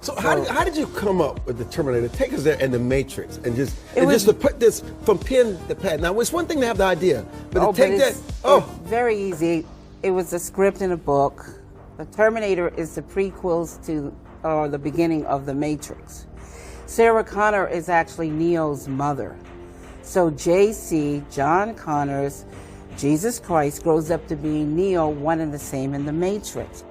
So So how did you come up with the Terminator? Take us there and the Matrix, and just was- to put this from pen to pad. Now it's one thing to have the idea, but to but take that. it's very easy. It was a script in a book. The Terminator is the prequels to, or the beginning of the Matrix. Sarah Connor is actually Neo's mother. So JC, John Connors, Jesus Christ, grows up to be Neo, one and the same in the Matrix.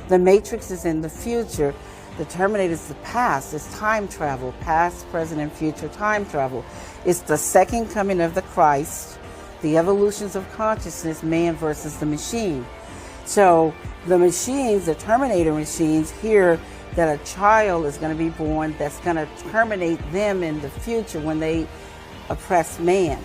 The Matrix is in the future. The Terminator is the past. It's time travel, past, present, and future time travel. It's the second coming of the Christ, the evolutions of consciousness, man versus the machine. So the machines, the Terminator machines, hear that a child is going to be born that's going to terminate them in the future when they oppress man.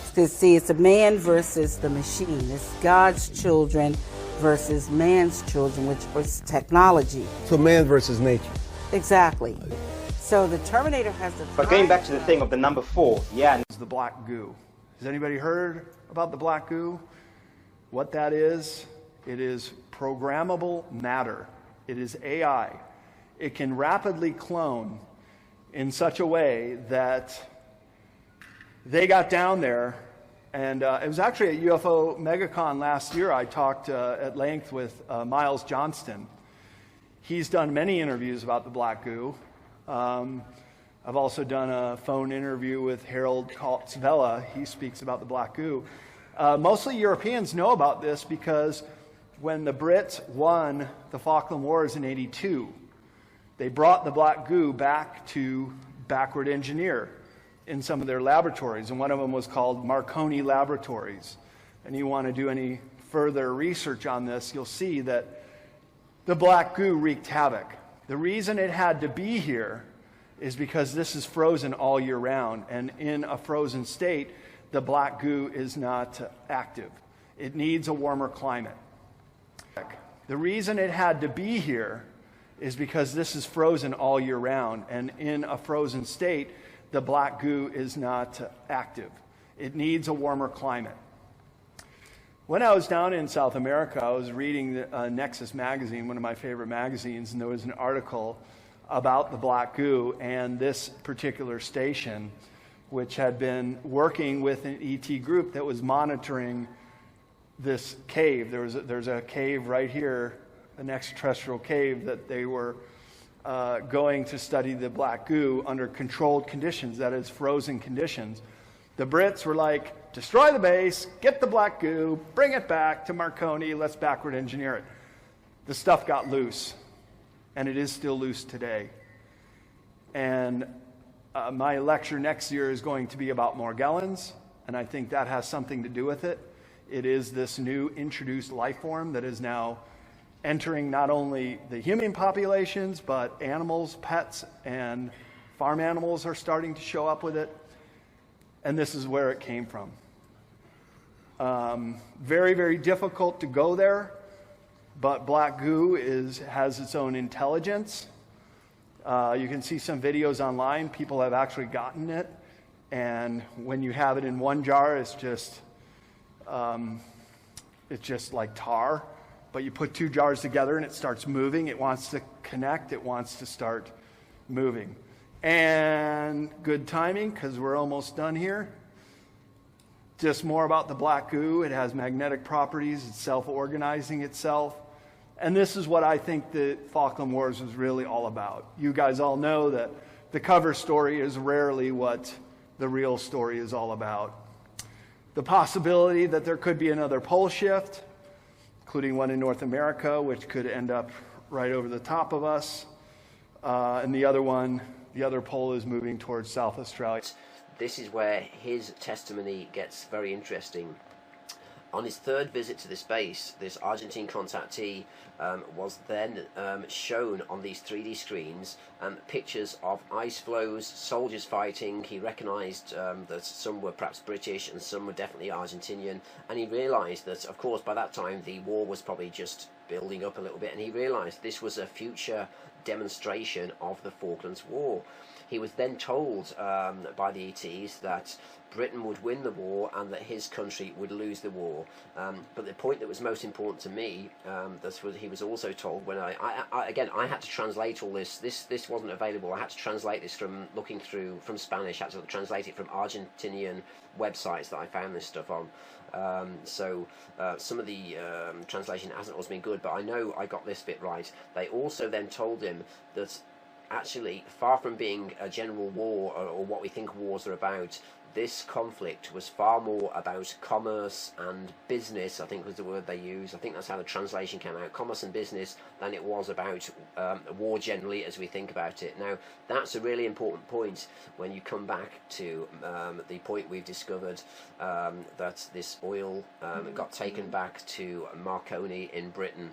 Because see, it's a man versus the machine. It's God's children versus man's children, which was technology. So man versus nature. Exactly. So the Terminator has the. But going back to the thing of the number 4, yeah. The black goo. Has anybody heard about the black goo? What that is? It is programmable matter. It is AI. It can rapidly clone in such a way that they got down there, and it was actually at UFO MegaCon last year. I talked at length with Miles Johnston. He's done many interviews about the black goo. I've also done a phone interview with Harold Kaltzvela. He speaks about the black goo. Mostly Europeans know about this because when the Brits won the Falkland Wars in '82, they brought the black goo back to backward engineer in some of their laboratories, and one of them was called Marconi Laboratories. And you want to do any further research on this, you'll see that the black goo wreaked havoc. The reason it had to be here is because this is frozen all year round, and in a frozen state, the black goo is not active. It needs a warmer climate. The reason it had to be here is because this is frozen all year round, and in a frozen state, the black goo is not active. It needs a warmer climate. When I was down in South America, I was reading Nexus magazine, one of my favorite magazines, and there was an article about the black goo and this particular station, which had been working with an ET group that was monitoring this cave. There's a cave right here, an extraterrestrial cave, that they were going to study the black goo under controlled conditions, that is, frozen conditions. The Brits were like, destroy the base, get the black goo, bring it back to Marconi, let's backward engineer it. The stuff got loose, and it is still loose today. And my lecture next year is going to be about Morgellons, and I think that has something to do with it. It is this new introduced life form that is now entering not only the human populations, but animals, pets, and farm animals are starting to show up with it. And this is where it came from. Very, very difficult to go there, but black goo has its own intelligence. You can see some videos online. People have actually gotten it, and when you have it in one jar, it's just like tar. But you put 2 jars together, and it starts moving. It wants to connect. It wants to start moving. And good timing, because we're almost done here. Just more about the black goo. It has magnetic properties. It's self-organizing itself. And this is what I think the Falkland Wars was really all about. You guys all know that the cover story is rarely what the real story is all about. The possibility that there could be another pole shift, including one in North America, which could end up right over the top of us. And the other pole is moving towards South Australia. This is where his testimony gets very interesting. On his third visit to this base, this Argentine contactee was then shown on these 3D screens pictures of ice floes, soldiers fighting. He recognised that some were perhaps British and some were definitely Argentinian, and he realised that, of course, by that time the war was probably just building up a little bit, and he realised this was a future demonstration of the Falklands War. He was then told by the ETs that Britain would win the war and that his country would lose the war. But the point that was most important to me, he was also told when I had to translate all this. This wasn't available. I had to translate this from looking through from Spanish. I had to translate it from Argentinian websites that I found this stuff on. So some of the translation hasn't always been good, but I know I got this bit right. They also then told him that actually, far from being a general war or what we think wars are about, this conflict was far more about commerce and business, I think was the word they used. I think that's how the translation came out, commerce and business, than it was about war generally as we think about it. Now, that's a really important point when you come back to the point we've discovered that this oil got taken back to Marconi in Britain.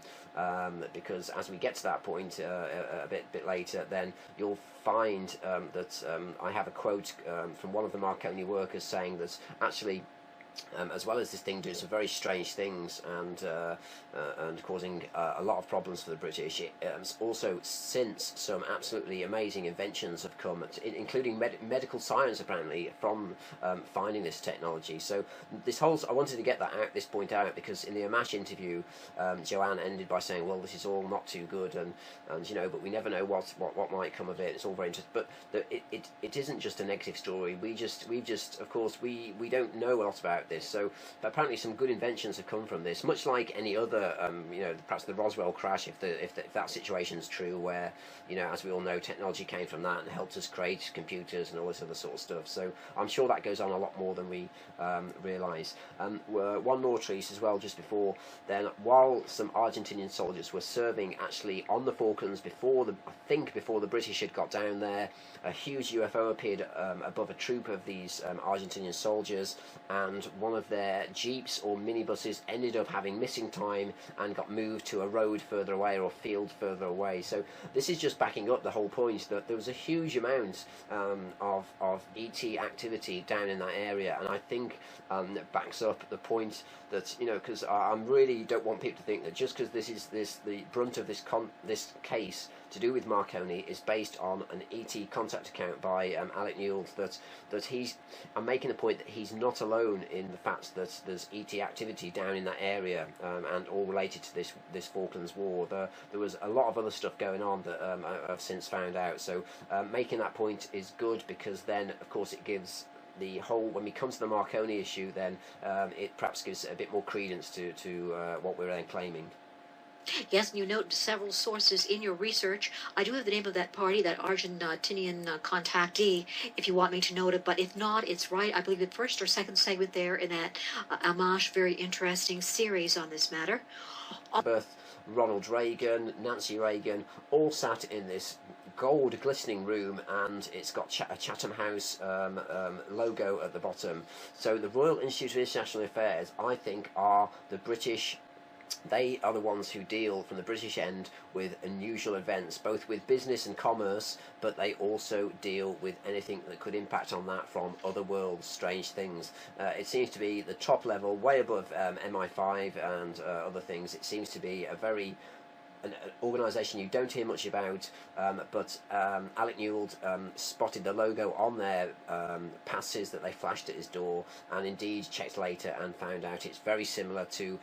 Because as we get to that point a bit later, then you'll find that I have a quote from one of the Marconi workers saying that actually, as well as this thing doing some very strange things and causing a lot of problems for the British, also since some absolutely amazing inventions have come, including medical science apparently, from finding this technology. So I wanted to get this point out because in the Amash interview, Joanne ended by saying, well, this is all not too good, and but we never know what might come of it. It's all very interesting, but it isn't just a negative story. We've just of course we don't know a lot about this, so apparently some good inventions have come from this, much like any other perhaps the Roswell crash, if that situation's true, where as we all know, technology came from that and helped us create computers and all this other sort of stuff. So I'm sure that goes on a lot more than we realise. One more treat as well just before then, while some Argentinian soldiers were serving actually on the Falklands before the British had got down there, a huge UFO appeared above a troop of these Argentinian soldiers, and one of their jeeps or minibuses ended up having missing time and got moved to a road further away or a field further away. So this is just backing up the whole point that there was a huge amount of ET activity down in that area, and I think that backs up the point that because I really don't want people to think that just because the brunt of this case to do with Marconi is based on an ET contact account by Alec Newell, that I'm making the point that he's not alone in the fact that there's ET activity down in that area, and all related to this Falklands War. There was a lot of other stuff going on that I've since found out. So making that point is good, because then of course it gives the whole, when we come to the Marconi issue, then it perhaps gives a bit more credence to what we're then claiming. Yes, and you note several sources in your research. I do have the name of that party, that Argentinian contactee, if you want me to note it, but if not, it's right. I believe the first or second segment there in that Amash, very interesting series on this matter. Ronald Reagan, Nancy Reagan, all sat in this gold glistening room, and it's got a Chatham House logo at the bottom. So the Royal Institute of International Affairs, I think, are the British. They are the ones who deal from the British end with unusual events, both with business and commerce, but they also deal with anything that could impact on that from other worlds, strange things. It seems to be the top level, way above MI5 and other things. It seems to be an organisation you don't hear much about, but Alec Newell spotted the logo on their passes that they flashed at his door, and indeed checked later and found out it's very similar to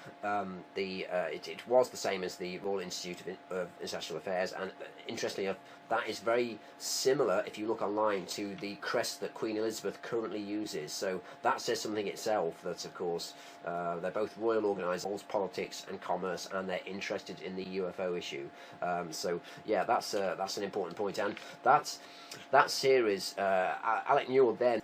it was the same as the Royal Institute of International Affairs, and interestingly enough, that is very similar, if you look online, to the crest that Queen Elizabeth currently uses. So that says something itself, that of course they're both royal organisations, politics and commerce, and they're interested in the UFO issue. So yeah, that's an important point. And that series, Alec Newell, then,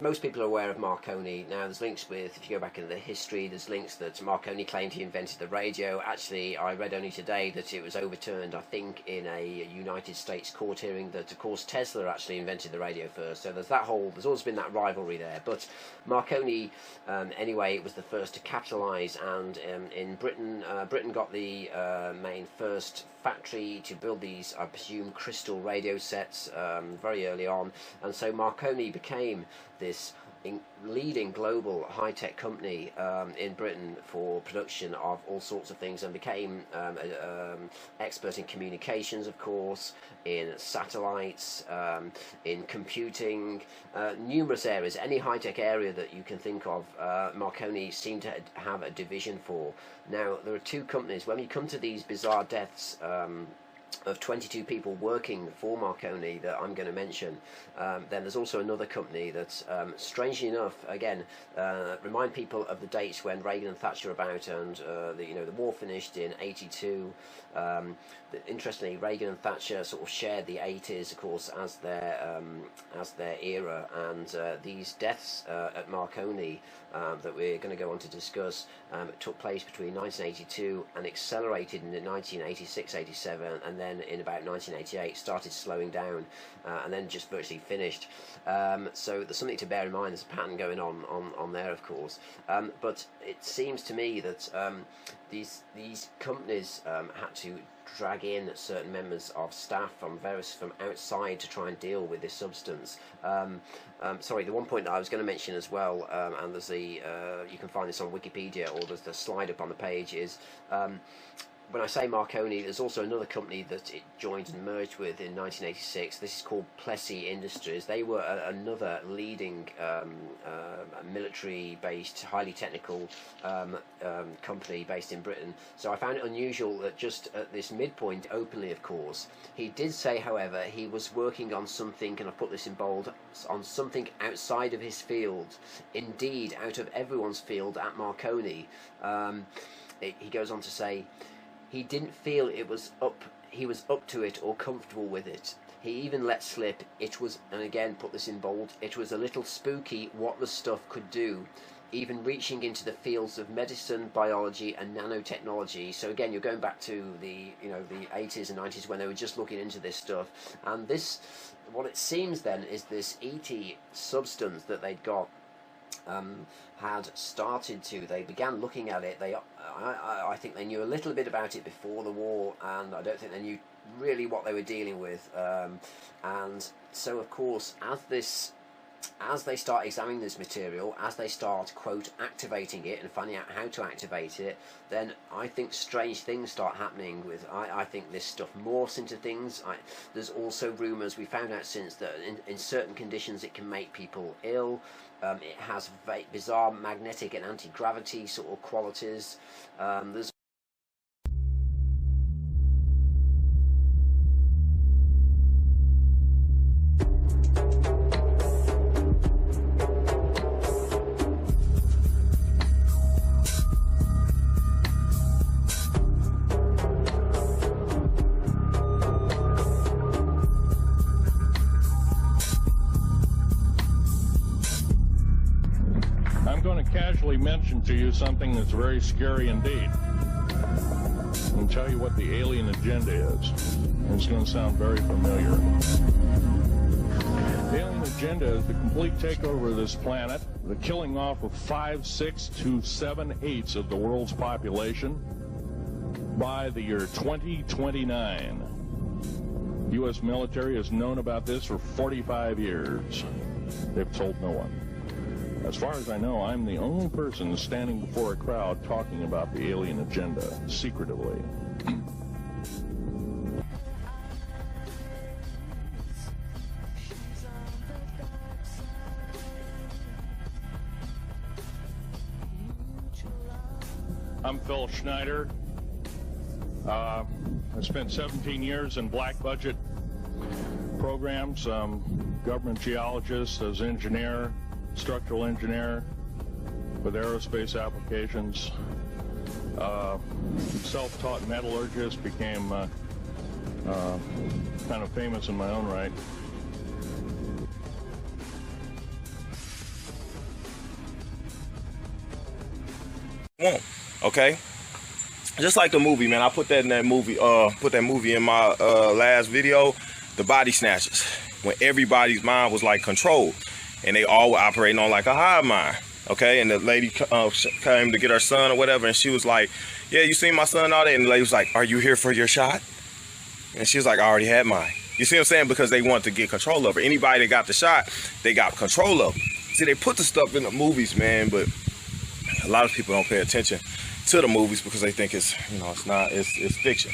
most people are aware of Marconi. Now there's links with, if you go back into the history, there's links that Marconi claimed he invented the radio. Actually, I read only today that it was overturned, I think, in a United States court hearing, that of course Tesla actually invented the radio first. So there's always been that rivalry there. But Marconi, anyway, was the first to capitalise, and in Britain got the main first factory to build these, I presume, crystal radio sets very early on, and so Marconi became this leading global high-tech company in Britain for production of all sorts of things, and became expert in communications, of course, in satellites, in computing, numerous areas. Any high-tech area that you can think of, Marconi seemed to have a division for. Now, there are two companies. When you come to these bizarre deaths of 22 people working for Marconi that I'm going to mention, then there's also another company that, strangely enough, again, remind people of the dates when Reagan and Thatcher were about, and the war finished in '82. Interestingly, Reagan and Thatcher sort of shared the '80s, of course, as their era, and these deaths at Marconi that we're going to go on to discuss took place between 1982 and accelerated in 1986-87, and then in about 1988 started slowing down, and then just virtually finished. So there's something to bear in mind. There's a pattern going on there, of course. But it seems to me that these companies had to drag in certain members of staff from outside to try and deal with this substance. Sorry, the one point that I was going to mention as well, and there's you can find this on Wikipedia, or there's the slide up on the page, is when I say Marconi, there's also another company that it joined and merged with in 1986. This is called Plessey Industries. They were another leading military-based, highly technical company based in Britain. So I found it unusual that just at this midpoint, openly of course, he did say, however, he was working on something, and I put this in bold, on something outside of his field. Indeed, out of everyone's field at Marconi. He goes on to say, he didn't feel he was up to it or comfortable with it. He even let slip, it was, and again put this in bold, it was a little spooky what the stuff could do, even reaching into the fields of medicine, biology and nanotechnology. So again, you're going back to the 80s and 90s when they were just looking into this stuff. And this, what it seems then, is this ET substance that they'd got they began looking at it. I think they knew a little bit about it before the war, and I don't think they knew really what they were dealing with. And so, of course, as they start examining this material, as they start, quote, activating it and finding out how to activate it, then I think strange things start happening with, I think this stuff morphs into things. There's also rumours, we found out since, that in certain conditions it can make people ill. It has bizarre magnetic and anti-gravity sort of qualities. There's mention to you something that's very scary indeed, and tell you what the alien agenda is. It's going to sound very familiar. The alien agenda is the complete takeover of this planet, the killing off of 5, 6 to 7/8 of the world's population by the year 2029. The U.S. military has known about this for 45 years. They've told no one. As far as I know, I'm the only person standing before a crowd talking about the alien agenda secretively. I'm Phil Schneider. I spent 17 years in black budget programs, government geologist, as engineer, structural engineer with aerospace applications, self-taught metallurgist, became kind of famous in my own right. Okay, just like the movie, man. I put that in that movie. Put that movie in my last video, The Body Snatchers, when everybody's mind was like controlled. And they all were operating on like a hive mind, okay? And the lady came to get her son or whatever, and she was like, yeah, you seen my son all day? And the lady was like, are you here for your shot? And she was like, I already had mine. You see what I'm saying? Because they wanted to get control of her. Anybody that got the shot, they got control of them. See, they put the stuff in the movies, man, but a lot of people don't pay attention to the movies because they think it's, you know, it's fiction.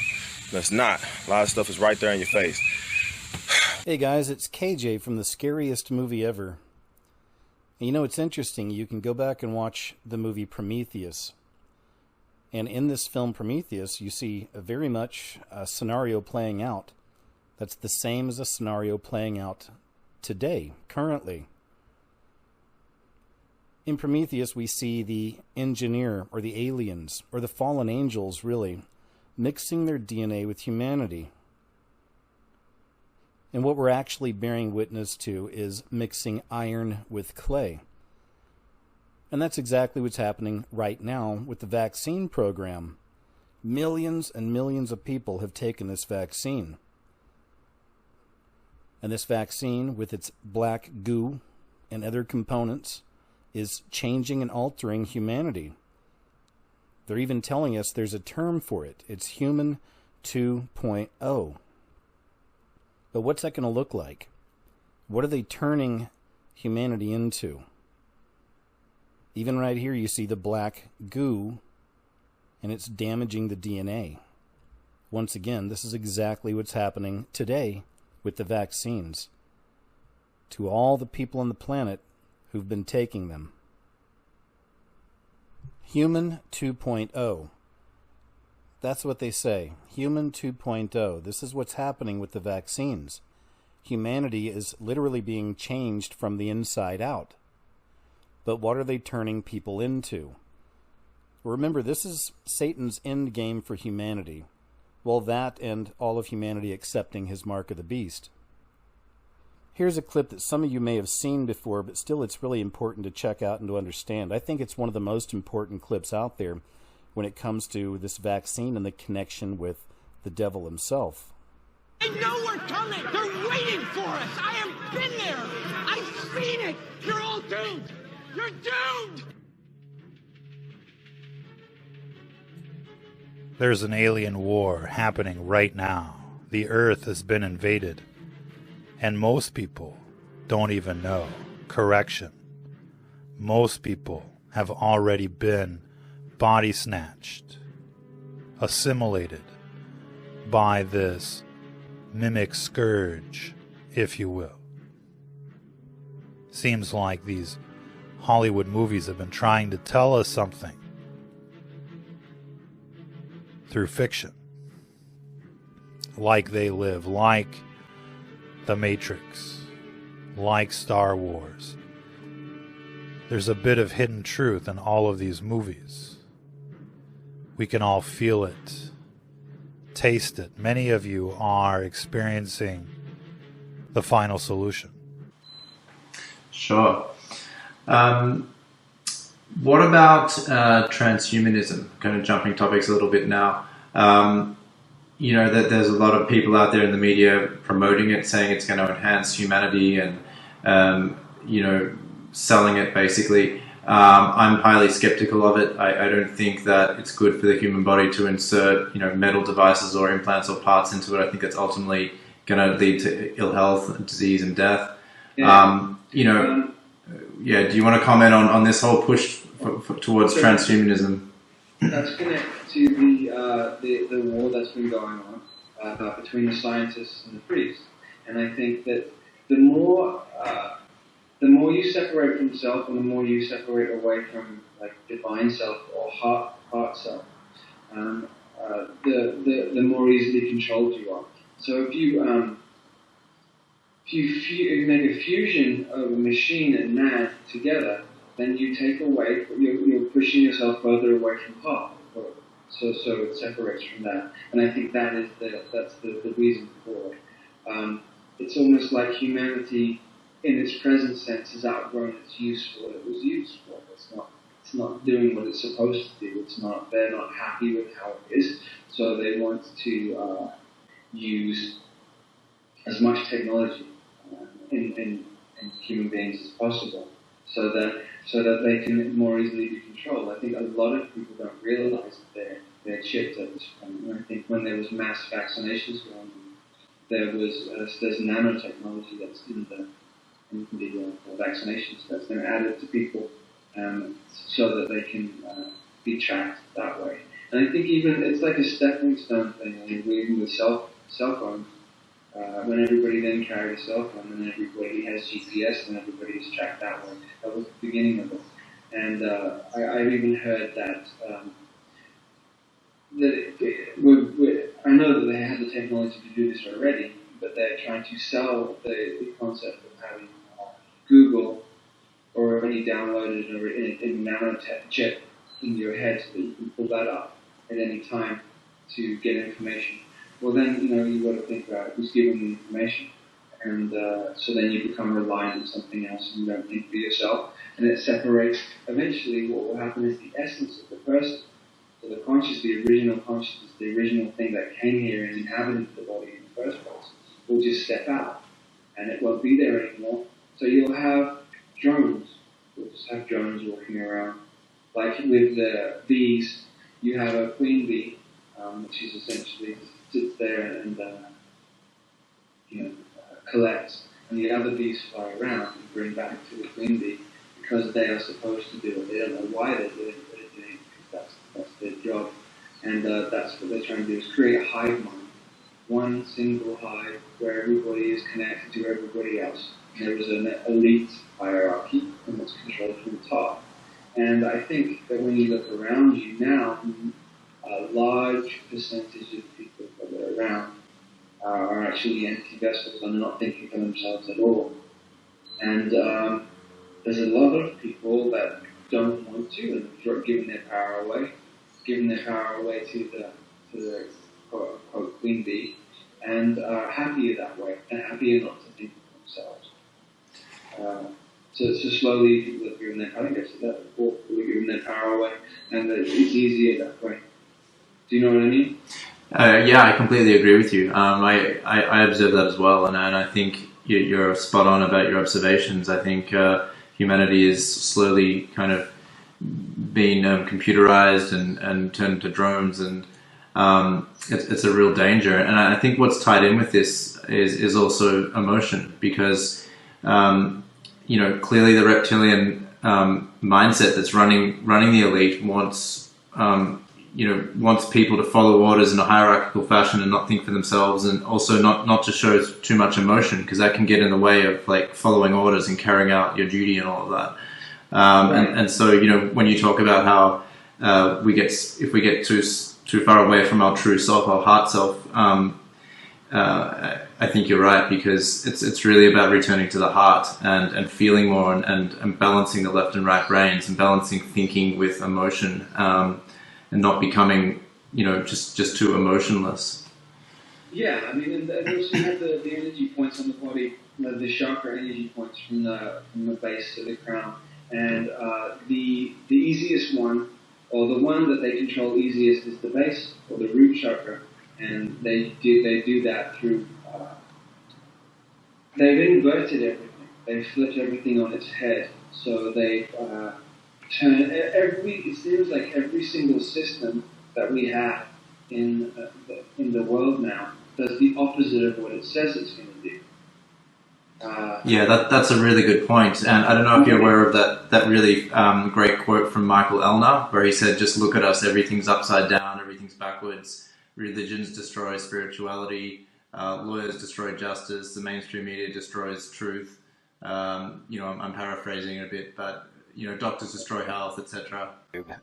That's not. A lot of stuff is right there in your face. Hey guys, it's KJ from the Scariest Movie Ever. And you know, it's interesting. You can go back and watch the movie Prometheus. And in this film Prometheus, you see very much a scenario playing out that's the same as a scenario playing out today, currently. In Prometheus, we see the engineer, or the aliens, or the fallen angels, really, mixing their DNA with humanity. And what we're actually bearing witness to is mixing iron with clay. And that's exactly what's happening right now with the vaccine program. Millions and millions of people have taken this vaccine. And this vaccine, with its black goo and other components, is changing and altering humanity. They're even telling us there's a term for it. It's Human 2.0. But what's that going to look like? What are they turning humanity into? Even right here you see the black goo, and it's damaging the DNA. Once again, this is exactly what's happening today with the vaccines to all the people on the planet who've been taking them. Human 2.0. That's what they say. Human 2.0. This is what's happening with the vaccines. Humanity is literally being changed from the inside out. But what are they turning people into? Remember, this is Satan's end game for humanity. Well, that and all of humanity accepting his mark of the beast. Here's a clip that some of you may have seen before, but still it's really important to check out and to understand. I think it's one of the most important clips out there when it comes to this vaccine and the connection with the devil himself. They know we're coming! They're waiting for us! I have been there! I've seen it! You're all doomed! You're doomed! There's an alien war happening right now. The Earth has been invaded. And most people don't even know. Correction. Most people have already been body snatched, assimilated by this mimic scourge, if you will. Seems like these Hollywood movies have been trying to tell us something through fiction. Like They Live, like The Matrix, like Star Wars. There's a bit of hidden truth in all of these movies. We can all feel it, taste it. Many of you are experiencing the final solution. Sure. What about transhumanism? Kind of jumping topics a little bit now. You know, that there's a lot of people out there in the media promoting it, saying it's going to enhance humanity and, you know, selling it basically. I'm highly skeptical of it. I don't think that it's good for the human body to insert, you know, metal devices or implants or parts into it. I think it's ultimately going to lead to ill health, disease, and death. Yeah. You know, yeah. Do you want to comment on this whole push towards transhumanism? That's connected to the war that's been going on between the scientists and the priests, and I think that the more you separate from self, and the more you separate away from like divine self or heart self, the more easily controlled you are. So if you make a fusion of a machine and man together, then you take away, you're pushing yourself further away from heart. So it separates from that, and I think that's the reason for it. It's almost like humanity, in its present sense, has outgrown its use for what it was used for. It's not doing what it's supposed to do. They're not happy with how it is, so they want to use as much technology in human beings as possible, so that they can more easily be controlled. I think a lot of people don't realize that they're chipped at this point. And I think when there was mass vaccinations going on, there's nanotechnology that's in vaccination steps, then added to people so that they can be tracked that way. And I think even it's like a stepping stone thing. I mean, even with cell phones, when everybody then carried a cell phone, and everybody has GPS, and everybody is tracked that way. That was the beginning of it. And I've even heard that I know that they have the technology to do this already, but they're trying to sell the concept of having Google already downloaded in nanotech in your head so that you can pull that up at any time to get information. Well, then, you've got to think about who's giving the information. And so then you become reliant on something else and you don't think for yourself. And it separates, eventually what will happen is the essence of the person. So the conscious, the original consciousness, the original thing that came here and inhabited the body in the first place, will just step out. And it won't be there anymore. So you'll have drones. You'll just have drones walking around. Like with the bees, you have a queen bee, which is essentially sits there and collects, and the other bees fly around and bring back to the queen bee because they are supposed to do it. They don't know why they're doing it, but they're doing it because that's their job. And that's what they're trying to do, is create a hive mind. One single hive where everybody is connected to everybody else. And there is an elite hierarchy, and it's controlled from the top. And I think that when you look around you now, a large percentage of people that are around are actually empty vessels and not thinking for themselves at all. And there's a lot of people that don't want to, and have given their power away to the quote queen bee, and are happier that way, and happier not to think for themselves. So slowly people are giving their power, people are giving their power away, and it's easier that way. Do you know what I mean? Yeah, I completely agree with you. I observe that as well, and I think you're spot on about your observations. I think humanity is slowly kind of being computerized and turned into drones, and it's a real danger. And I think what's tied in with this is also emotion, because clearly the reptilian mindset that's running the elite wants people to follow orders in a hierarchical fashion and not think for themselves, and also not to show too much emotion, because that can get in the way of like following orders and carrying out your duty and all of that. And so when you talk about how if we get too far away from our true self, our heart self, I think you're right, because it's really about returning to the heart and feeling more and balancing the left and right brains and balancing thinking with emotion, and not becoming just too emotionless. Yeah, I mean, and also you have the energy points on the body, the chakra energy points from the base to the crown, and the easiest one, or the one that they control easiest, is the base, or the root chakra, and they do that through. They've inverted everything. They've flipped everything on its head. So they've turned it seems like every single system that we have in the world now does the opposite of what it says it's going to do. Yeah, that's a really good point. And I don't know if you're aware of that really great quote from Michael Elner, where he said, "Just look at us, everything's upside down, everything's backwards. Religions destroy spirituality, lawyers destroy justice, the mainstream media destroys truth." I'm paraphrasing it a bit, but doctors destroy health, etc.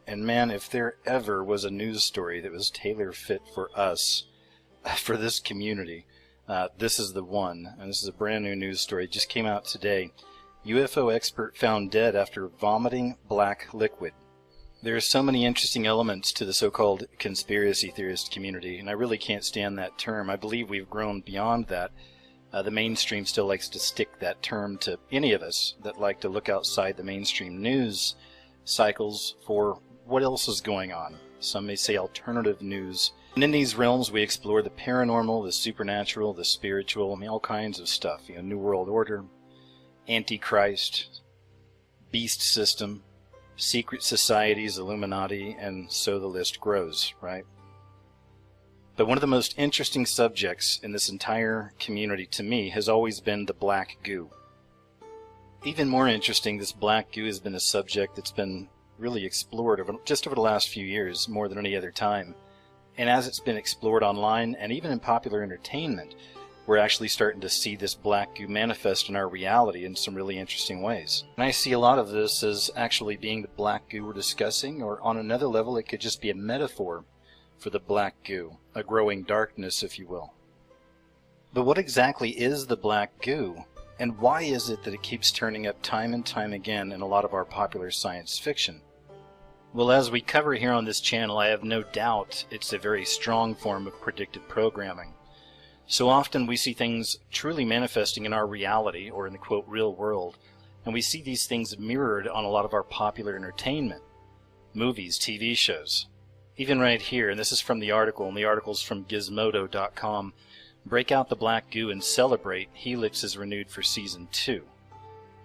And man, if there ever was a news story that was tailor-fit for us, for this community, this is the one. And this is a brand new news story. It just came out today. UFO expert found dead after vomiting black liquid. There are so many interesting elements to the so-called conspiracy theorist community, and I really can't stand that term. I believe we've grown beyond that. The mainstream still likes to stick that term to any of us that like to look outside the mainstream news cycles for what else is going on. Some may say alternative news. And in these realms we explore the paranormal, the supernatural, the spiritual, all kinds of stuff. New World Order, Antichrist, beast system, secret societies, Illuminati, and so the list grows, right? But one of the most interesting subjects in this entire community to me has always been the black goo. Even more interesting, this black goo has been a subject that's been really explored just over the last few years, more than any other time. And as it's been explored online and even in popular entertainment, we're actually starting to see this black goo manifest in our reality in some really interesting ways. And I see a lot of this as actually being the black goo we're discussing, or on another level it could just be a metaphor for the black goo, a growing darkness, if you will. But what exactly is the black goo? And why is it that it keeps turning up time and time again in a lot of our popular science fiction? Well, as we cover here on this channel, I have no doubt it's a very strong form of predictive programming. So often we see things truly manifesting in our reality, or in the quote real world, and we see these things mirrored on a lot of our popular entertainment, movies, TV shows. Even right here, and this is from the article, and the article's from Gizmodo.com, break out the black goo and celebrate, Helix is renewed for Season 2.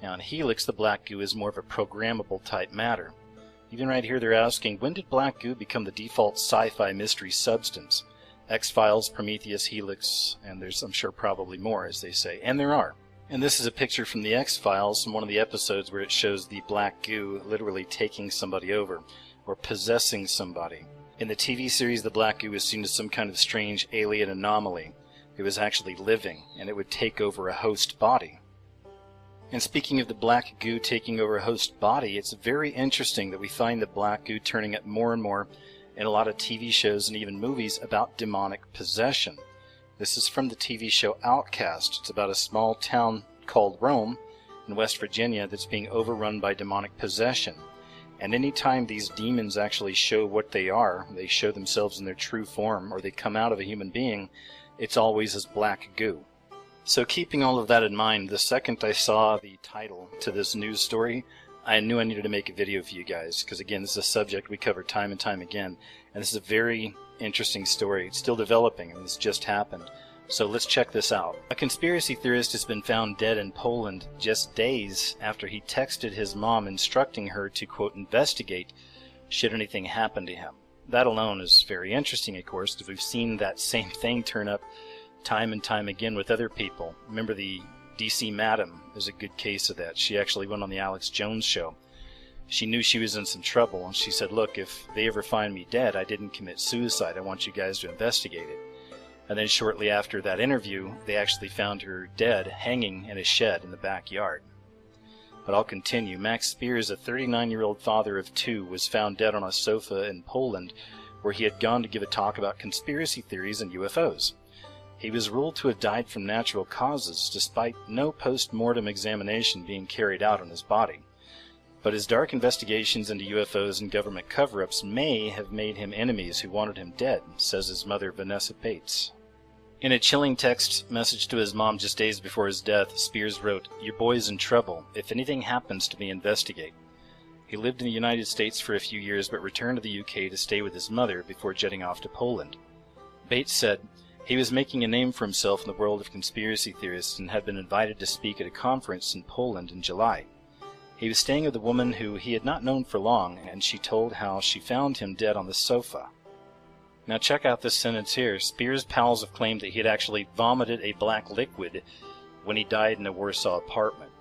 Now in Helix, the black goo is more of a programmable type matter. Even right here they're asking, when did black goo become the default sci-fi mystery substance? X-Files, Prometheus, Helix, and there's, I'm sure, probably more, as they say. And there are. And this is a picture from the X-Files, from one of the episodes where it shows the black goo literally taking somebody over, or possessing somebody. In the TV series, the black goo was seen as some kind of strange alien anomaly. It was actually living, and it would take over a host body. And speaking of the black goo taking over a host body, it's very interesting that we find the black goo turning up more and more in a lot of TV shows and even movies about demonic possession. This is from the TV show Outcast. It's about a small town called Rome in West Virginia that's being overrun by demonic possession. And anytime these demons actually show what they are, they show themselves in their true form, or they come out of a human being, it's always as black goo. So keeping all of that in mind, the second I saw the title to this news story, I knew I needed to make a video for you guys, because again, this is a subject we cover time and time again, and this is a very interesting story. It's still developing, and this just happened. So let's check this out. A conspiracy theorist has been found dead in Poland just days after he texted his mom instructing her to, quote, investigate should anything happen to him. That alone is very interesting, of course, because we've seen that same thing turn up time and time again with other people. Remember, the DC Madam is a good case of that. She actually went on the Alex Jones show. She knew she was in some trouble, and she said, look, if they ever find me dead, I didn't commit suicide. I want you guys to investigate it. And then shortly after that interview, they actually found her dead, hanging in a shed in the backyard. But I'll continue. Max Spears, a 39-year-old father of two, was found dead on a sofa in Poland, where he had gone to give a talk about conspiracy theories and UFOs. He was ruled to have died from natural causes, despite no post-mortem examination being carried out on his body. But his dark investigations into UFOs and government cover-ups may have made him enemies who wanted him dead, says his mother, Vanessa Pates. In a chilling text message to his mom just days before his death, Spears wrote, "Your boy's in trouble. If anything happens to me, investigate." He lived in the United States for a few years but returned to the UK to stay with his mother before jetting off to Poland. Bates said he was making a name for himself in the world of conspiracy theorists and had been invited to speak at a conference in Poland in July. He was staying with a woman who he had not known for long, and she told how she found him dead on the sofa. Now check out this sentence here. Spears' pals have claimed that he had actually vomited a black liquid when he died in a Warsaw apartment.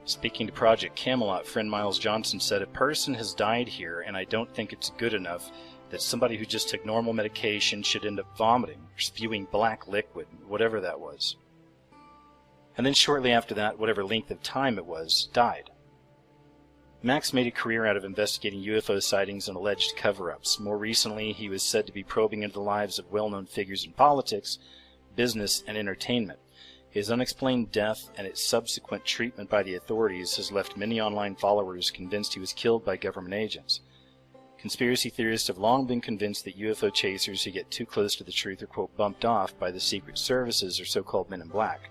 Speaking to Project Camelot, friend Miles Johnson said, "A person has died here, and I don't think it's good enough that somebody who just took normal medication should end up vomiting or spewing black liquid, whatever that was." And then shortly after that, whatever length of time it was, died. Max made a career out of investigating UFO sightings and alleged cover-ups. More recently, he was said to be probing into the lives of well-known figures in politics, business, and entertainment. His unexplained death and its subsequent treatment by the authorities has left many online followers convinced he was killed by government agents. Conspiracy theorists have long been convinced that UFO chasers who get too close to the truth are, quote, bumped off by the secret services or so-called men in black.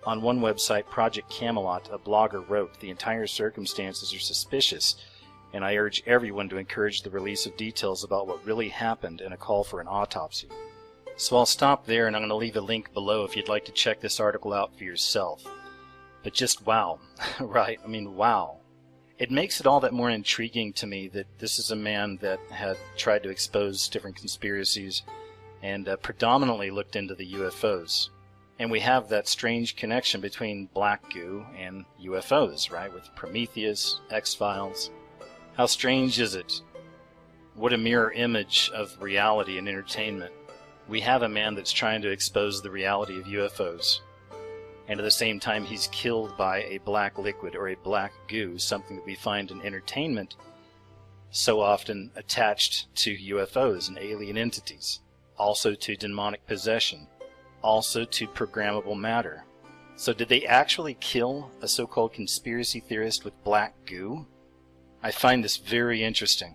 On one website, Project Camelot, a blogger wrote, "The entire circumstances are suspicious, and I urge everyone to encourage the release of details about what really happened and a call for an autopsy." So I'll stop there, and I'm going to leave a link below if you'd like to check this article out for yourself. But just wow. Right, I mean wow. It makes it all that more intriguing to me that this is a man that had tried to expose different conspiracies and predominantly looked into the UFOs. And we have that strange connection between black goo and UFOs, right? With Prometheus, X-Files. How strange is it? What a mirror image of reality and entertainment. We have a man that's trying to expose the reality of UFOs. And at the same time, he's killed by a black liquid or a black goo, something that we find in entertainment so often attached to UFOs and alien entities, also to demonic possession, also to programmable matter. So did they actually kill a so-called conspiracy theorist with black goo? I find this very interesting.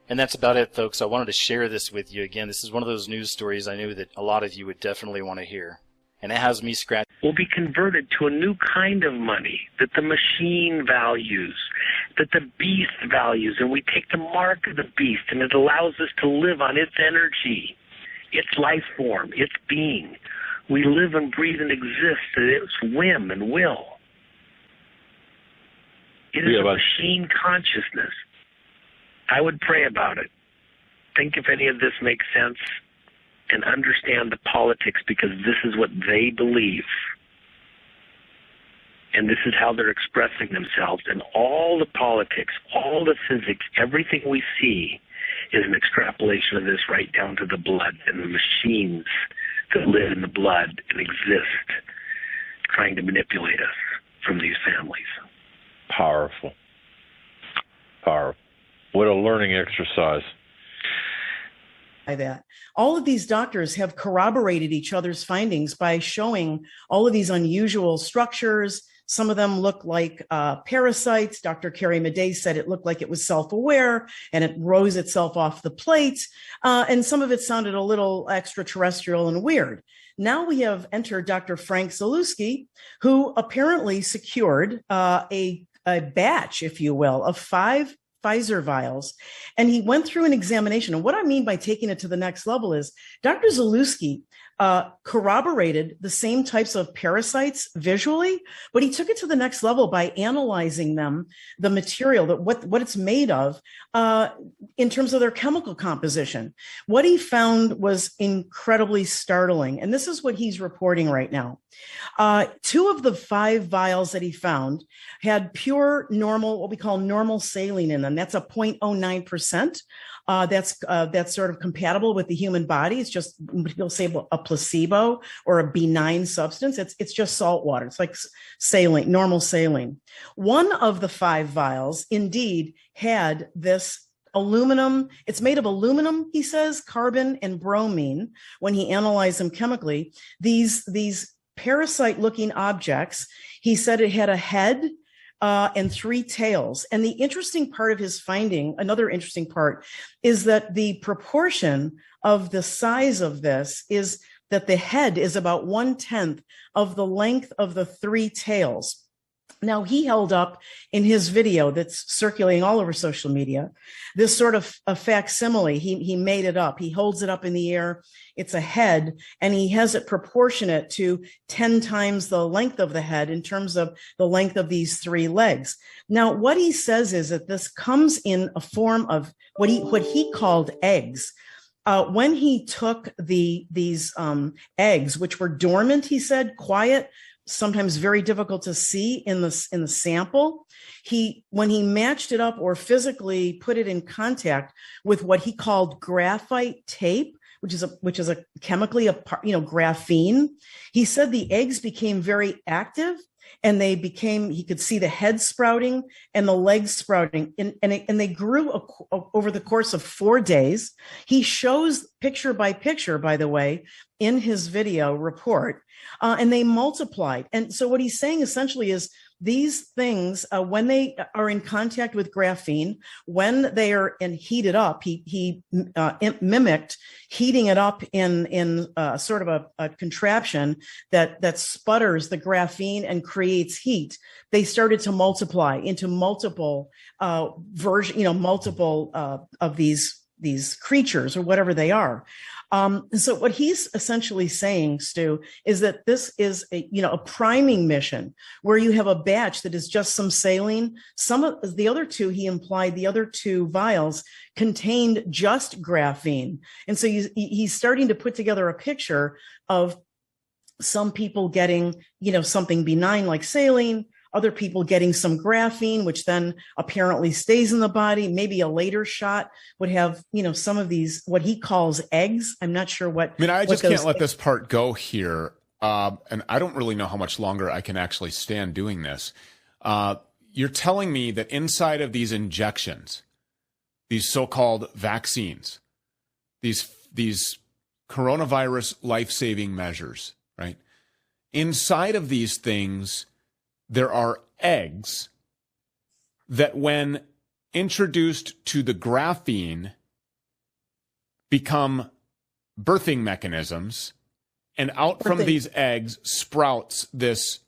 And that's about it, folks. I wanted to share this with you again. This is one of those news stories I knew that a lot of you would definitely want to hear. And it has me scratching. Will be converted to a new kind of money that the machine values, that the beast values, and we take the mark of the beast, and it allows us to live on its energy, its life form, its being. We live and breathe and exist at its whim and will. It is a machine consciousness. I would pray about it. Think if any of this makes sense, and understand the politics, because this is what they believe. And this is how they're expressing themselves. And all the politics, all the physics, everything we see is an extrapolation of this right down to the blood and the machines that live in the blood and exist, trying to manipulate us from these families. Powerful. Powerful. What a learning exercise. That all of these doctors have corroborated each other's findings by showing all of these unusual structures. Some of them look like parasites. Dr. Carrie Madej said it looked like it was self-aware and it rose itself off the plate. And some of it sounded a little extraterrestrial and weird. Now we have entered Dr. Frank Zalewski, who apparently secured a batch, if you will, of 5 Pfizer vials, and he went through an examination. And what I mean by taking it to the next level is Dr. Zalewski corroborated the same types of parasites visually, but he took it to the next level by analyzing them, the material, that what it's made of, in terms of their chemical composition. What he found was incredibly startling, and this is what he's reporting right now. 2 of the 5 vials that he found had pure normal, what we call normal saline in them. That's a 0.09%. That's sort of compatible with the human body. It's just, people say a placebo or a benign substance. It's just salt water. It's like saline, normal saline. One of the 5 vials indeed had this aluminum. It's made of aluminum, he says, carbon and bromine. When he analyzed them chemically, these parasite-looking objects, he said it had a head and 3 tails. And the interesting part of his finding, another interesting part, is that the proportion of the size of this is that the head is about 1/10 of the length of the 3 tails. Now, he held up in his video that's circulating all over social media, this sort of a facsimile. He made it up. He holds it up in the air. It's a head, and he has it proportionate to 10 times the length of the head in terms of the length of these 3 legs. Now, what he says is that this comes in a form of what he called eggs. When he took these eggs, which were dormant, he said, quiet, sometimes very difficult to see in the sample, when he matched it up or physically put it in contact with what he called graphite tape, which is a chemically graphene, he said the eggs became very active, and he could see the head sprouting and the legs sprouting, and they grew over the course of 4 days. He shows picture by picture, by the way, in his video report, and they multiplied. And so what he's saying essentially is these things, when they are in contact with graphene, when they are heated up, he mimicked heating it up in sort of a contraption that sputters the graphene and creates heat. They started to multiply into multiple multiple of these creatures or whatever they are. So what he's essentially saying, Stu, is that this is a priming mission where you have a batch that is just some saline. Some of the other 2, he implied the other 2 vials contained just graphene. And so he's starting to put together a picture of some people getting, something benign like saline, other people getting some graphene, which then apparently stays in the body. Maybe a later shot would have, some of these, what he calls eggs. I'm not sure what. I mean, I just can't let this part go here. And I don't really know how much longer I can actually stand doing this. You're telling me that inside of these injections, these so-called vaccines, these coronavirus life-saving measures, right? Inside of these things, there are eggs that when introduced to the graphene become birthing mechanisms, and out from these eggs sprouts this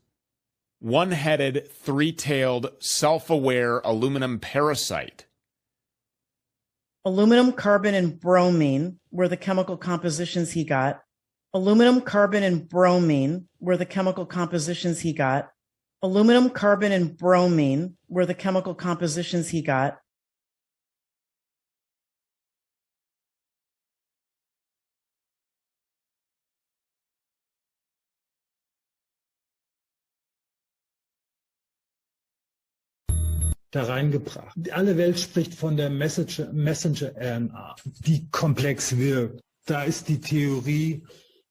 one-headed, three-tailed, self-aware aluminum parasite. Aluminum, carbon, and bromine were the chemical compositions he got. Aluminum, carbon, and bromine were the chemical compositions he got. Aluminum, carbon, and bromine were the chemical compositions he got. Da reingebracht. Alle Welt spricht von der Messenger-RNA, die komplex wirkt. Da ist die Theorie,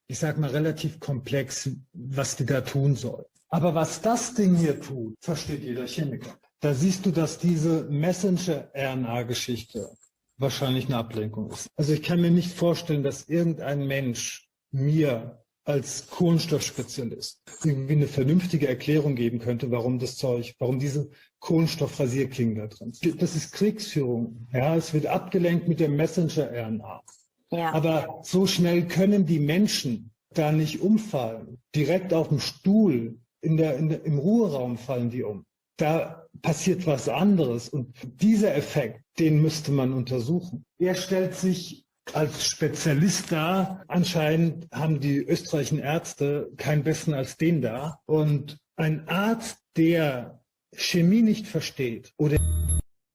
ich sag mal, relativ komplex, was die da tun soll. Aber was das Ding hier tut, versteht jeder Chemiker. Da siehst du, dass diese Messenger-RNA-Geschichte wahrscheinlich eine Ablenkung ist. Also ich kann mir nicht vorstellen, dass irgendein Mensch mir als Kohlenstoffspezialist irgendwie eine vernünftige Erklärung geben könnte, warum diese Kohlenstoffrasierklingen da drin sind. Das ist Kriegsführung. Ja, es wird abgelenkt mit der Messenger-RNA. Ja. Aber so schnell können die Menschen da nicht umfallen. Direkt auf dem Stuhl, im Ruheraum fallen die um. Da passiert was anderes. Und dieser Effekt, den müsste man untersuchen. Er stellt sich als Spezialist dar. Anscheinend haben die österreichischen Ärzte keinen besseren als den da. Und ein Arzt, der Chemie nicht versteht oder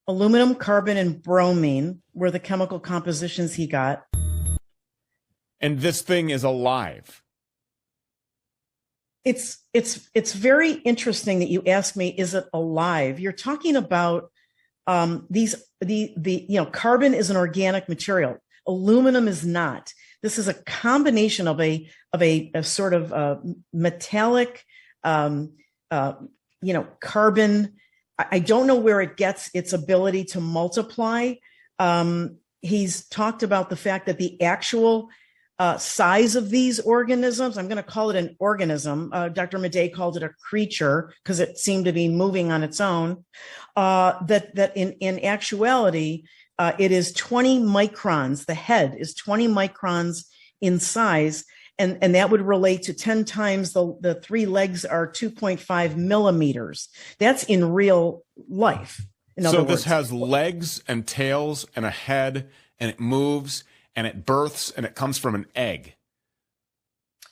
Aluminum, carbon, and bromine were the chemical compositions he got. And this thing is alive. It's very interesting that you ask me, is it alive? You're talking about carbon is an organic material. Aluminum is not. This is a combination of a sort of metallic, carbon. I don't know where it gets its ability to multiply. He's talked about the fact that the actual size of these organisms, I'm going to call it an organism. Dr. Madej called it a creature because it seemed to be moving on its own. That in actuality, it is 20 microns. The head is 20 microns in size. And that would relate to 10 times the three legs are 2.5 millimeters. That's in real life. So this has legs and tails and a head, and it moves and it births and it comes from an egg.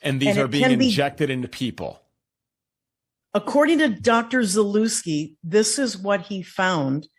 And these are being injected into people. According to Dr. Zalewski, this is what he found.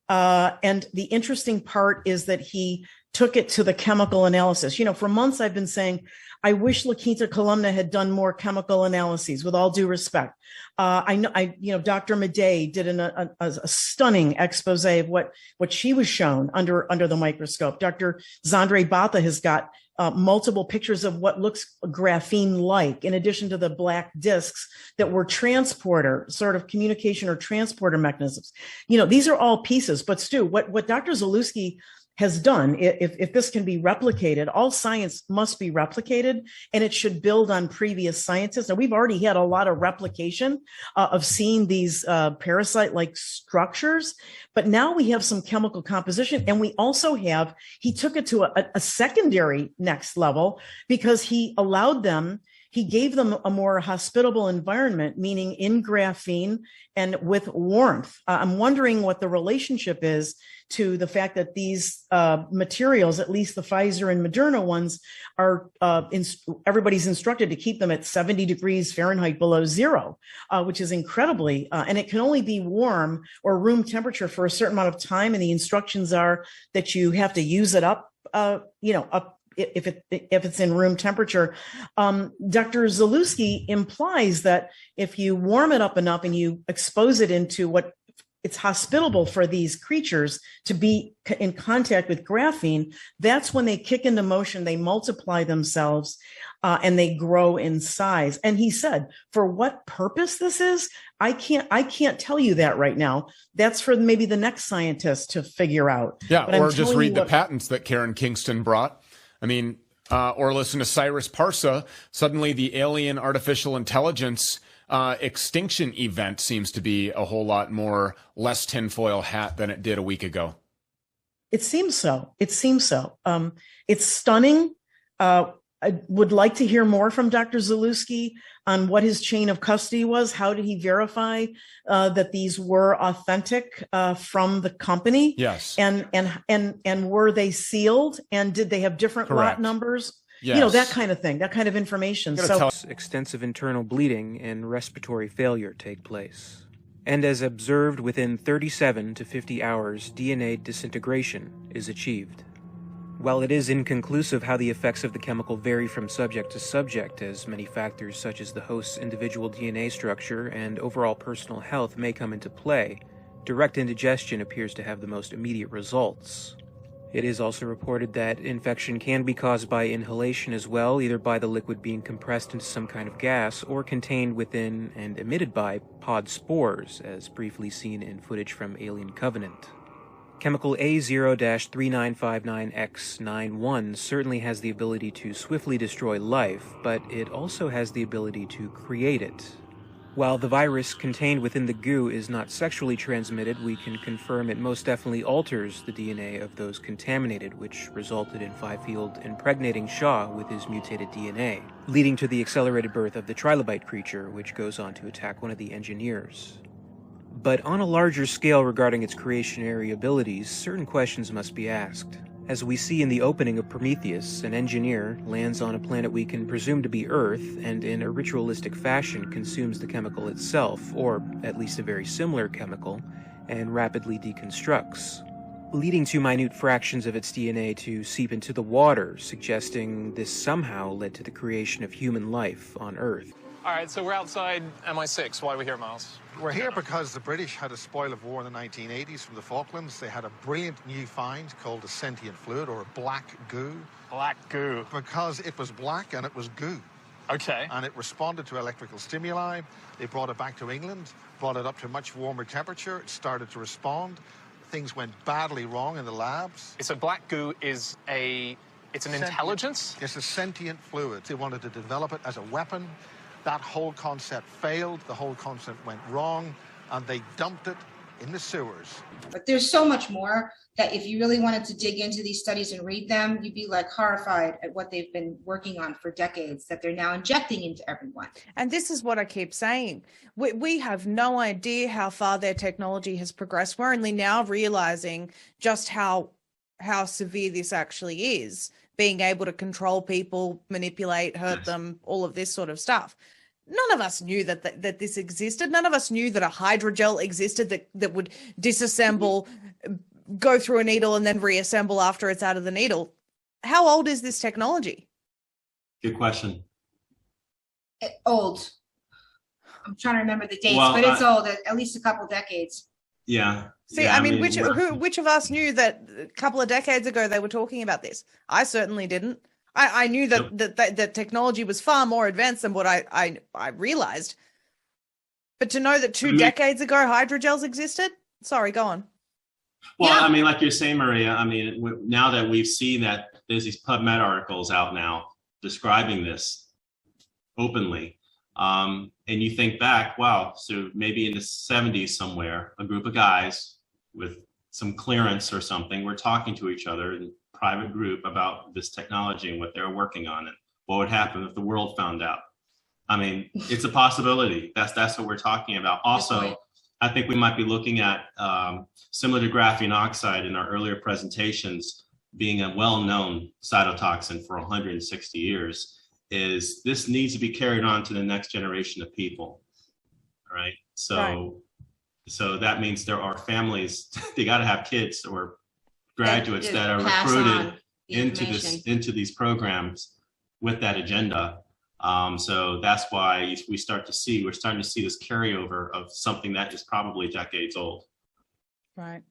And the interesting part is that he took it to the chemical analysis. For months I've been saying, I wish La Quinta Columna had done more chemical analyses, with all due respect. I know, Dr. Madej did a stunning expose of what she was shown under the microscope. Dr. Zandre Bata has got multiple pictures of what looks graphene-like, in addition to the black discs that were sort of communication or transporter mechanisms. These are all pieces. But Stu, what Dr. Zalewski has done, if this can be replicated, all science must be replicated, and it should build on previous scientists. Now, we've already had a lot of replication of seeing these parasite-like structures, but now we have some chemical composition, and we also have, he took it to a secondary next level because he gave them a more hospitable environment, meaning in graphene and with warmth. I'm wondering what the relationship is to the fact that these materials, at least the Pfizer and Moderna ones, are everybody's instructed to keep them at 70 degrees Fahrenheit below zero, which is incredibly, and it can only be warm or room temperature for a certain amount of time. And the instructions are that you have to use it up, if it's in room temperature. Dr. Zalewski implies that if you warm it up enough and you expose it into what it's hospitable for these creatures to be in contact with graphene, that's when they kick into motion, they multiply themselves, and they grow in size. And he said, for what purpose this is, I can't tell you that right now. That's for maybe the next scientist to figure out. Yeah, but or just read the patents that Karen Kingston brought. I mean, or listen to Cyrus Parsa. Suddenly the alien artificial intelligence extinction event seems to be a whole lot more less tinfoil hat than it did a week ago. It seems so. It's stunning. I would like to hear more from Dr. Zalewski on what his chain of custody was. How did he verify that these were authentic from the company? Yes. And were they sealed? And did they have different lot numbers? Yes. You know, that kind of thing, that kind of information. So extensive internal bleeding and respiratory failure take place. And as observed within 37 to 50 hours, DNA disintegration is achieved. While it is inconclusive how the effects of the chemical vary from subject to subject, as many factors such as the host's individual DNA structure and overall personal health may come into play, direct indigestion appears to have the most immediate results. It is also reported that infection can be caused by inhalation as well, either by the liquid being compressed into some kind of gas or contained within and emitted by pod spores, as briefly seen in footage from Alien Covenant. Chemical A0-3959X91 certainly has the ability to swiftly destroy life, but it also has the ability to create it. While the virus contained within the goo is not sexually transmitted, we can confirm it most definitely alters the DNA of those contaminated, which resulted in Fifield impregnating Shaw with his mutated DNA, leading to the accelerated birth of the trilobite creature, which goes on to attack one of the engineers. But on a larger scale regarding its creationary abilities, certain questions must be asked. As we see in the opening of Prometheus, an engineer lands on a planet we can presume to be Earth, and in a ritualistic fashion consumes the chemical itself, or at least a very similar chemical, and rapidly deconstructs, leading to minute fractions of its DNA to seep into the water, suggesting this somehow led to the creation of human life on Earth. All right, so we're outside MI6. Why are we here, Miles? We're here because the British had a spoil of war in the 1980s from the Falklands. They had a brilliant new find called a sentient fluid, or a black goo. Black goo. Because it was black and it was goo. Okay. And it responded to electrical stimuli. They brought it back to England, brought it up to a much warmer temperature. It started to respond. Things went badly wrong in the labs. So black goo is it's an intelligence? It's a sentient fluid. They wanted to develop it as a weapon. That whole concept failed, the whole concept went wrong, and they dumped it in the sewers. But there's so much more that if you really wanted to dig into these studies and read them, you'd be like horrified at what they've been working on for decades that they're now injecting into everyone. And this is what I keep saying. We have no idea how far their technology has progressed. We're only now realizing just how severe this actually is. Being able to control people, manipulate, hurt them, all of this sort of stuff. None of us knew that this existed. None of us knew that a hydrogel existed that would disassemble, go through a needle and then reassemble after it's out of the needle. How old is this technology? Good question. Old. I'm trying to remember the dates, but it's old, at least a couple decades. Yeah. See, yeah, I mean, which of us knew that a couple of decades ago they were talking about this? I certainly didn't. I knew that technology was far more advanced than what I realized. But to know that two decades ago hydrogels existed? Sorry, go on. Well, yeah. I mean, like you're saying, Maria, I mean, now that we've seen that there's these PubMed articles out now describing this openly, and you think back, wow, so maybe in the 70s somewhere, a group of guys with some clearance or something were talking to each other in a private group about this technology and what they were working on and what would happen if the world found out. I mean, it's a possibility. That's what we're talking about. Also, I think we might be looking at, similar to graphene oxide in our earlier presentations, being a well-known cytotoxin for 160 years, is this needs to be carried on to the next generation of people, right? So that means there are families, they got to have kids or graduates that are recruited into these programs with that agenda. So that's why we're starting to see this carryover of something that is probably decades old. Right.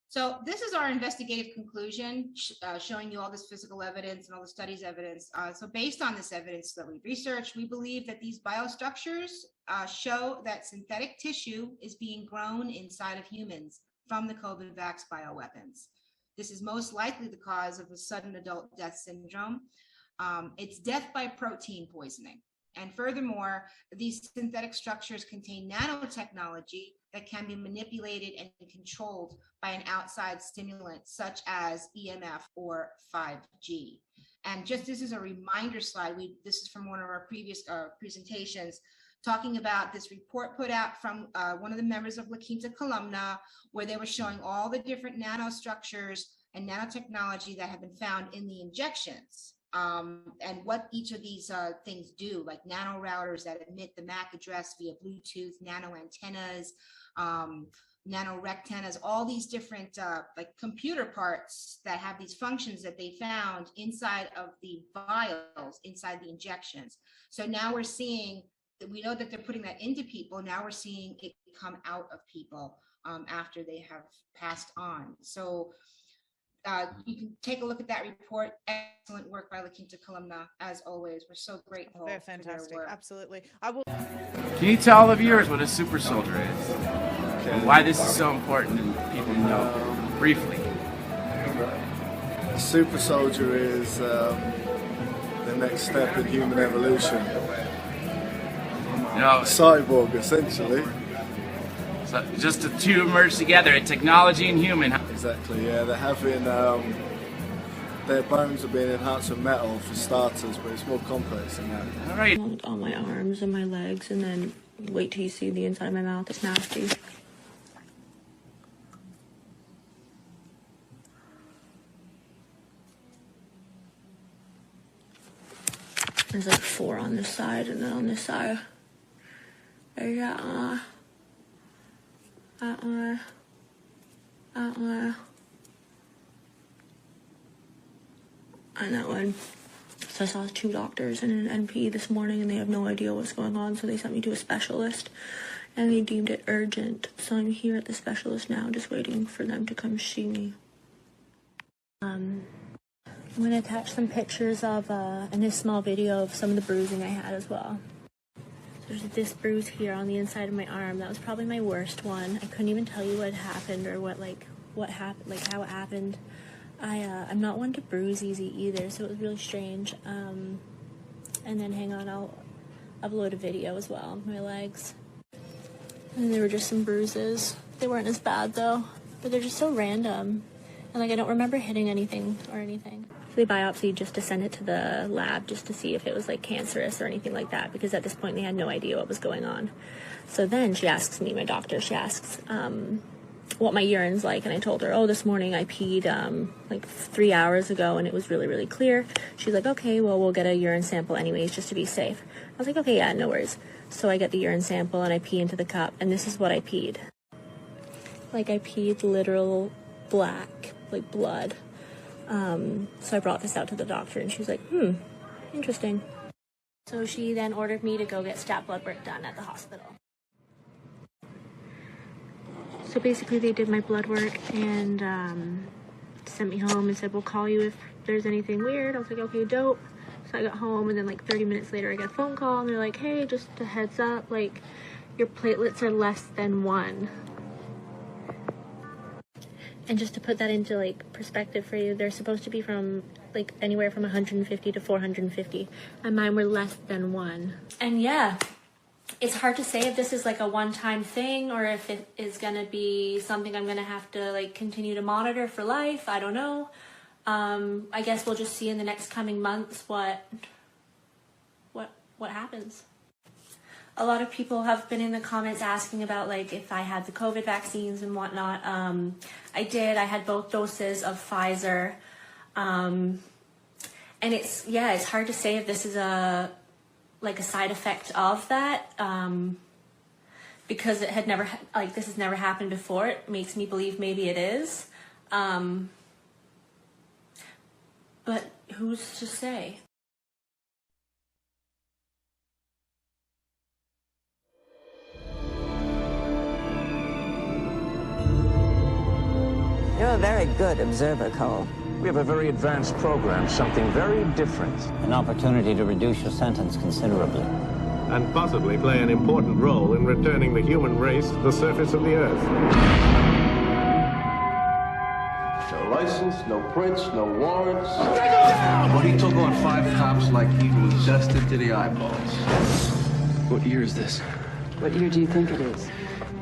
So this is our investigative conclusion, showing you all this physical evidence and all the studies evidence. So based on this evidence that we researched, we believe that these biostructures show that synthetic tissue is being grown inside of humans from the COVID vax bioweapons. This is most likely the cause of a sudden adult death syndrome. It's death by protein poisoning. And furthermore, these synthetic structures contain nanotechnology that can be manipulated and controlled by an outside stimulant such as EMF or 5G. And just this is a reminder slide, this is from one of our previous presentations, talking about this report put out from one of the members of La Quinta Columna, where they were showing all the different nanostructures and nanotechnology that have been found in the injections. And what each of these things do, like nano routers that emit the MAC address via Bluetooth, nano antennas, nano rectennas, all these different like computer parts that have these functions that they found inside of the vials, inside the injections. So now we're seeing that we know that they're putting that into people. Now we're seeing it come out of people after they have passed on. So you can take a look at that report. Excellent work by La Quinta Columna, as always. We're so grateful. They're fantastic. Absolutely. I will. Can you tell all the viewers what a super soldier is and why this is so important and people know briefly? A super soldier is the next step in human evolution. You know, cyborg, essentially. So just the two merge together, technology and human. Exactly, yeah. They're having, their bones are being enhanced with metal for starters, but it's more complex than that. All right. On my arms and my legs, and then wait till you see the inside of my mouth. It's nasty. There's like 4 on this side, and then on this side, there's and that one. So I saw 2 doctors and an NP this morning, and they have no idea what's going on, so they sent me to a specialist, and they deemed it urgent. So I'm here at the specialist now, just waiting for them to come see me. I'm going to attach some pictures of, and a small video of some of the bruising I had as well. There's this bruise here on the inside of my arm. That was probably my worst one. I couldn't even tell you what happened or what happened, like how it happened. I'm not one to bruise easy either, so it was really strange. And then hang on, I'll upload a video as well of my legs. And there were just some bruises. They weren't as bad though, but they're just so random. And like I don't remember hitting anything or anything. They biopsied just to send it to the lab just to see if it was like cancerous or anything like that, because at this point they had no idea what was going on. So then she asks me, my doctor, she asks what my urine's like, and I told her, oh, this morning I peed like 3 hours ago and it was really, really clear. She's like, okay, well, we'll get a urine sample anyways just to be safe. I was like, okay, yeah, no worries. So I get the urine sample and I pee into the cup, and this is what I peed. Like I peed literal black, like blood. So I brought this out to the doctor, and she was like, interesting. So she then ordered me to go get stat blood work done at the hospital. So basically they did my blood work and sent me home and said, we'll call you if there's anything weird. I was like, okay, dope. So I got home, and then like 30 minutes later I got a phone call, and they're like, hey, just a heads up, like your platelets are less than 1. And just to put that into like perspective for you, they're supposed to be from like anywhere from 150 to 450, and mine were less than 1. And yeah, it's hard to say if this is like a one-time thing or if it is gonna be something I'm gonna have to like continue to monitor for life. I don't know. I guess we'll just see in the next coming months what happens. A lot of people have been in the comments asking about like if I had the COVID vaccines and whatnot. I did. I had both doses of Pfizer. And it's hard to say if this is a side effect of that. Because it had never, this has never happened before. It makes me believe maybe it is. But who's to say? You're a very good observer, Cole. We have a very advanced program, something very different. An opportunity to reduce your sentence considerably. And possibly play an important role in returning the human race to the surface of the Earth. No license, no prints, no warrants. But he took on 5 cops like he was zested to the eyeballs. What year is this? What year do you think it is?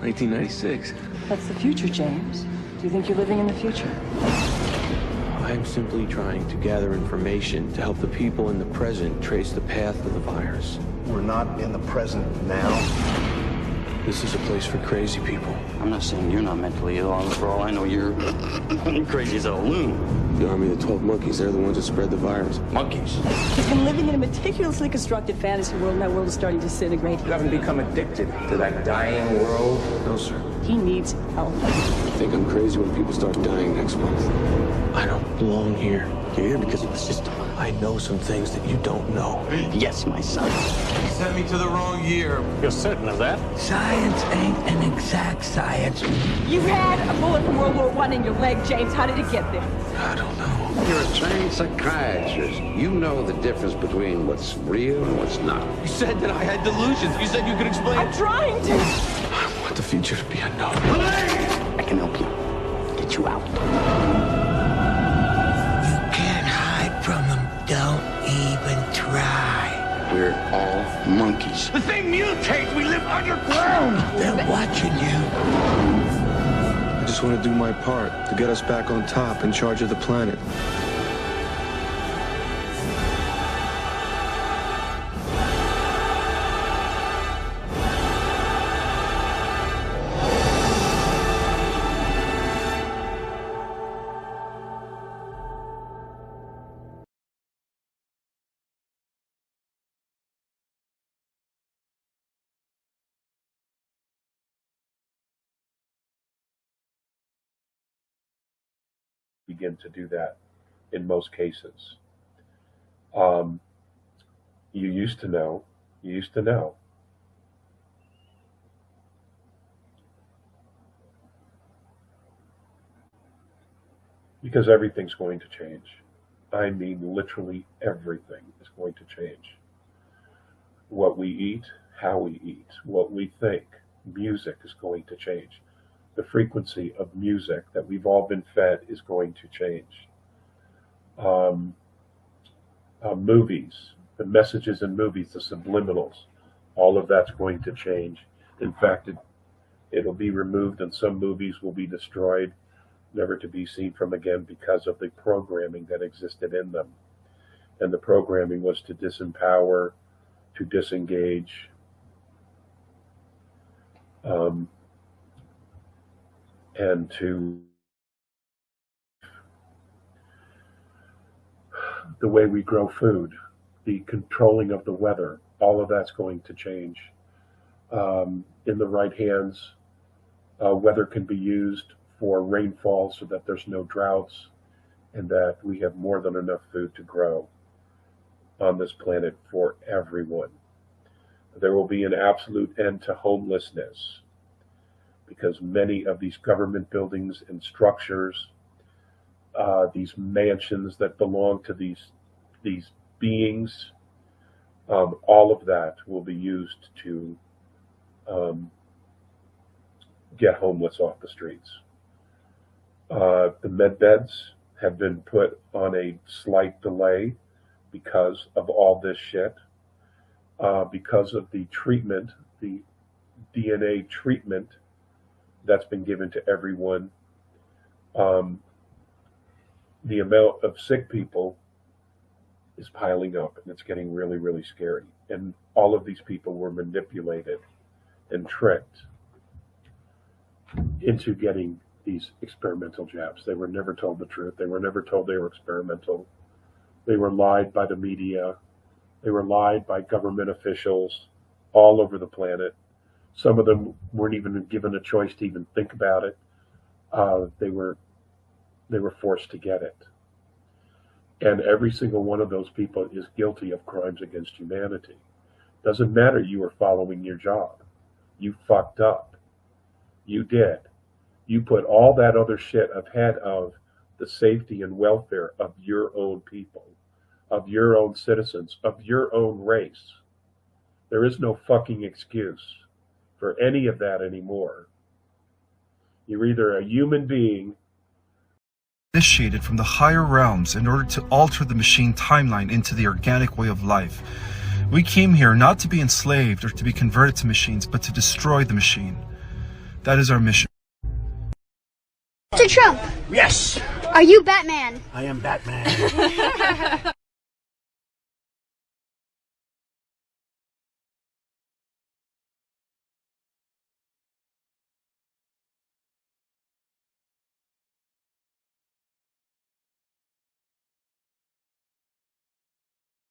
1996. That's the future, James. Do you think you're living in the future? I'm simply trying to gather information to help the people in the present trace the path of the virus. We're not in the present now. This is a place for crazy people. I'm not saying you're not mentally ill. For all I know, you're crazy as a loon. The army of the 12 monkeys, they're the ones that spread the virus. Monkeys. He's been living in a meticulously constructed fantasy world, and that world is starting to disintegrate. You haven't become addicted to that dying world? No, sir. He needs help. I think I'm crazy when people start dying next month. I don't belong here. You're here because of the system. I know some things that you don't know. Yes, my son. You sent me to the wrong year. You're certain of that? Science ain't an exact science. You had a bullet from World War I in your leg, James. How did it get there? I don't know. You're a trained psychiatrist. You know the difference between what's real and what's not. You said that I had delusions. You said you could explain. I'm trying to. I want the future to be unknown. I can help you. Get you out. From them, don't even try. We're all monkeys. The thing mutates, we live underground. They're watching you. I just want to do my part to get us back on top, in charge of the planet. Begin to do that in most cases. You used to know. Because everything's going to change. I mean, literally everything is going to change. What we eat, how we eat, what we think, music is going to change. The frequency of music that we've all been fed is going to change. Movies, the messages in movies, the subliminals, all of that's going to change. In fact, it'll be removed and some movies will be destroyed, never to be seen from again because of the programming that existed in them. And the programming was to disempower, to disengage, and to the way we grow food, the controlling of the weather, all of that's going to change. In the right hands, weather can be used for rainfall so that there's no droughts and that we have more than enough food to grow on this planet for everyone. There will be an absolute end to homelessness, because many of these government buildings and structures, these mansions that belong to these beings, all of that will be used to get homeless off the streets. The med beds have been put on a slight delay because of all this shit, because of the treatment, the DNA treatment that's been given to everyone. The amount of sick people is piling up, and it's getting really, really scary. And all of these people were manipulated and tricked into getting these experimental jabs. They were never told the truth. They were never told they were experimental. They were lied by the media. They were lied by government officials all over the planet. Some of them weren't even given a choice to even think about it. They were forced to get it. And every single one of those people is guilty of crimes against humanity. Doesn't matter you were following your job. You fucked up. You did. You put all that other shit ahead of the safety and welfare of your own people, of your own citizens, of your own race. There is no fucking excuse for any of that anymore. You're either a human being initiated from the higher realms in order to alter the machine timeline into the organic way of life. We came here not to be enslaved or to be converted to machines, but to destroy the machine. That is our mission. Mr. Trump. Yes. Are you Batman? I am Batman.